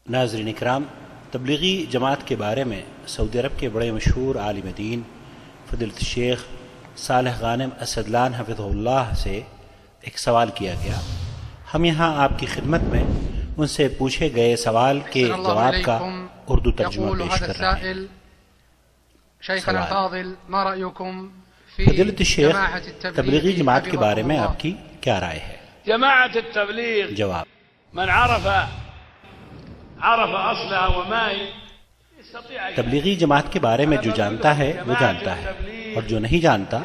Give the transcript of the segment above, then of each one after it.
ناظرین اکرام، تبلیغی جماعت کے بارے میں سعودی عرب کے بڑے مشہور عالم دین فضیلت الشیخ صالح غانم اسدلان حفظہ اللہ سے ایک سوال کیا گیا۔ ہم یہاں آپ کی خدمت میں ان سے پوچھے گئے سوال کے جواب کا اردو ترجمہ پیش کر رہے ہیں۔ فضیلت الشیخ، تبلیغی جماعت کے بارے میں آپ کی کیا رائے ہے؟ جماعت التبلیغ، جواب: من عرف اصلها وما هي يستطيع تبلیغی جماعت کے بارے میں جو جانتا ہے وہ جانتا ہے، اور جو نہیں جانتا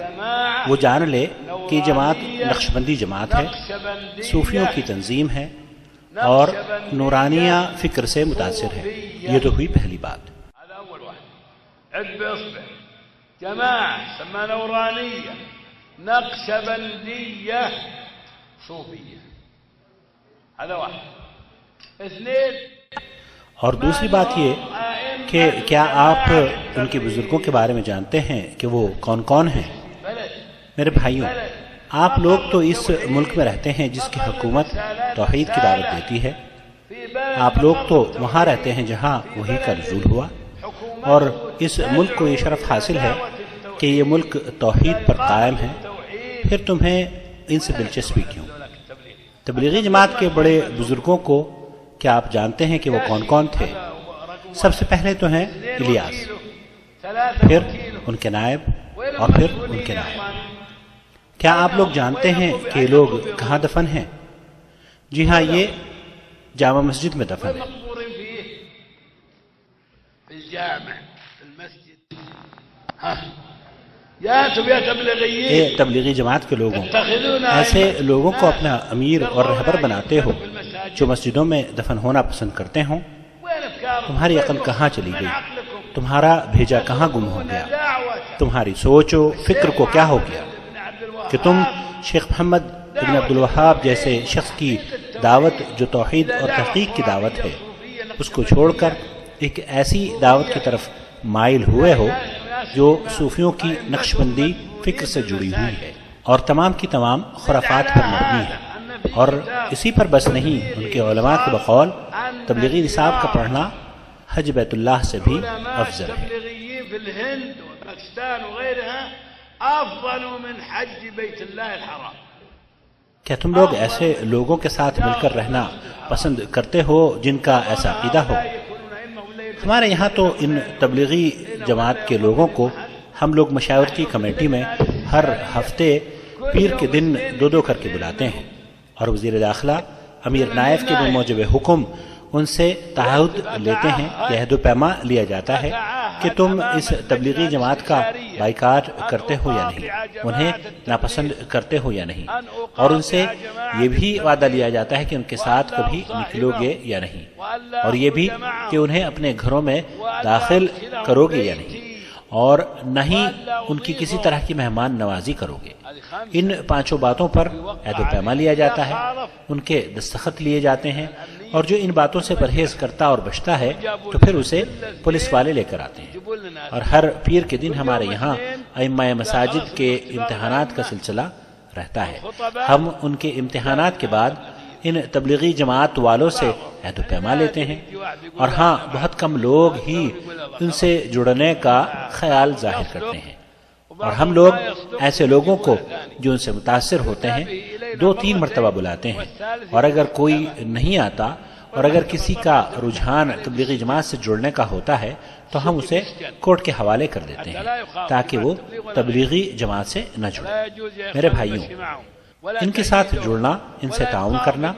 وہ جان لے کہ یہ جماعت نقشبندی جماعت ہے، صوفیوں کی تنظیم ہے اور نورانیہ فکر سے متاثر ہے۔ یہ تو ہوئی پہلی بات۔ هذا اول واحد، عد باصبع. جماعة سمى نورانية نقشبندية صوفية، هذا واحد. اثنين، اور دوسری بات یہ کہ کیا آپ ان کے بزرگوں کے بارے میں جانتے ہیں کہ وہ کون کون ہیں؟ میرے بھائیوں، آپ لوگ تو اس ملک میں رہتے ہیں جس کی حکومت توحید کی دعوت دیتی ہے۔ آپ لوگ تو وہاں رہتے ہیں جہاں وحی کا نزول ہوا، اور اس ملک کو یہ شرف حاصل ہے کہ یہ ملک توحید پر قائم ہے۔ پھر تمہیں ان سے دلچسپی کیوں؟ تبلیغی جماعت کے بڑے بزرگوں کو کیا آپ جانتے ہیں کہ وہ کون کون تھے؟ سب سے پہلے تو ہیں الیاس، پھر ان کے نائب، اور پھر ان کے نائب۔ کیا آپ لوگ جانتے ہیں کہ یہ لوگ کہاں دفن ہیں؟ جی ہاں، یہ جامع مسجد میں دفن ہے۔ مقبور فيه في الجامع في المسجد. يا انتم يا تبلیغیین، اے تبلیغی جماعت کے لوگوں، ایسے لوگوں کو اپنا امیر اور رہبر بناتے ہو جو مسجدوں میں دفن ہونا پسند کرتے ہوں۔ تمہاری عقل کہاں چلی گئی؟ تمہارا بھیجا کہاں گم ہو گیا؟ تمہاری سوچ و فکر کو کیا ہو گیا کہ تم شیخ محمد ابن عبد الوہاب جیسے شخص کی دعوت جو توحید اور تحقیق کی دعوت ہے، اس کو چھوڑ کر ایک ایسی دعوت کی طرف مائل ہوئے ہو جو صوفیوں کی نقشبندی فکر سے جڑی ہوئی ہے اور تمام کی تمام خرافات پر مبنی ہے۔ اور اسی پر بس نہیں، ان کے علماء کے بقول تبلیغی نصاب کا پڑھنا حج بیت اللہ سے بھی افضل ہے۔ تبلیغیین في الهند وباکستان وغيرها افضل من حج بیت اللہ الحرام۔ کیا تم لوگ ایسے لوگوں کے ساتھ مل کر رہنا پسند کرتے ہو جن کا ایسا عقیدہ ہو؟ ہمارے یہاں تو ان تبلیغی جماعت کے لوگوں کو ہم لوگ مشاورتی کمیٹی میں ہر ہفتے پیر کے دن دو کر کے بلاتے ہیں، اور وزیر داخلہ امیر نائف کے بموجب حکم ان سے تعہد لیتے ہیں، یہ عہد و پیما لیا جاتا ہے کہ تم اس تبلیغی جماعت کا بائیکاٹ کرتے ہو یا نہیں، انہیں ناپسند کرتے ہو یا نہیں، اور ان سے یہ بھی وعدہ لیا جاتا ہے کہ ان کے ساتھ کبھی نکلو گے یا نہیں، اور یہ بھی کہ انہیں اپنے گھروں میں داخل کرو گے یا نہیں، اور نہ ہی ان کی کسی طرح کی مہمان نوازی کرو گے۔ ان پانچوں باتوں پر عہد و پیما لیا جاتا ہے، ان کے دستخط لیے جاتے ہیں، اور جو ان باتوں سے پرہیز کرتا اور بچتا ہے تو پھر اسے پولیس والے لے کر آتے ہیں۔ اور ہر پیر کے دن ہمارے یہاں ائمہ مساجد کے امتحانات کا سلسلہ رہتا ہے۔ ہم ان کے امتحانات کے بعد ان تبلیغی جماعت والوں سے عہد و پیما لیتے ہیں، اور ہاں، بہت کم لوگ ہی ان سے جڑنے کا خیال ظاہر کرتے ہیں، اور ہم لوگ ایسے لوگوں کو جو ان سے متاثر ہوتے ہیں 2-3 مرتبہ بلاتے ہیں، اور اگر کوئی نہیں آتا اور اگر کسی کا رجحان تبلیغی جماعت سے جڑنے کا ہوتا ہے تو ہم اسے کورٹ کے حوالے کر دیتے ہیں تاکہ وہ تبلیغی جماعت سے نہ جڑے۔ میرے بھائیوں، ان کے ساتھ جڑنا، ان سے تعاون کرنا،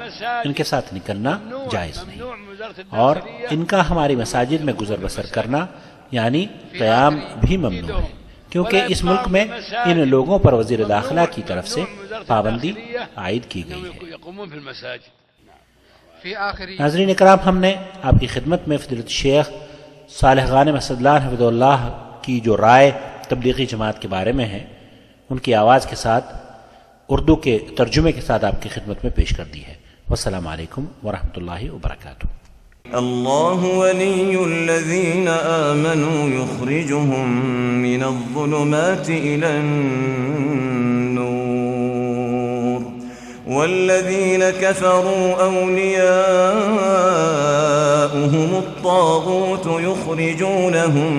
ان کے ساتھ نکلنا جائز نہیں، اور ان کا ہماری مساجد میں گزر بسر کرنا یعنی قیام بھی ممنوع ہے، کیونکہ اس ملک میں ان لوگوں پر وزیر داخلہ کی طرف سے پابندی عائد کی گئی ہے۔ ناظرین اکرام، ہم نے آپ کی خدمت میں فضیلت الشیخ صالح غانم اسدلان حفظہ اللہ کی جو رائے تبلیغی جماعت کے بارے میں ہے ان کی آواز کے ساتھ اردو کے ترجمے کے ساتھ آپ کی خدمت میں پیش کر دی ہے۔ والسلام علیکم ورحمۃ اللہ وبرکاتہ۔ اللہ ولی الذین آمنوا یخرجهم من الظلمات إلى النور والذين كفروا أولياؤهم الطاغوت يخرجونهم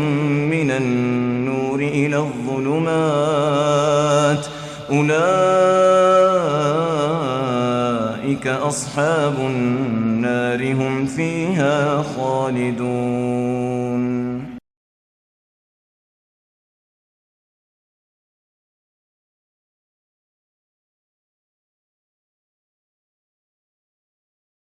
من النور إلى الظلمات أولئك أصحاب النار هم فيها خالدون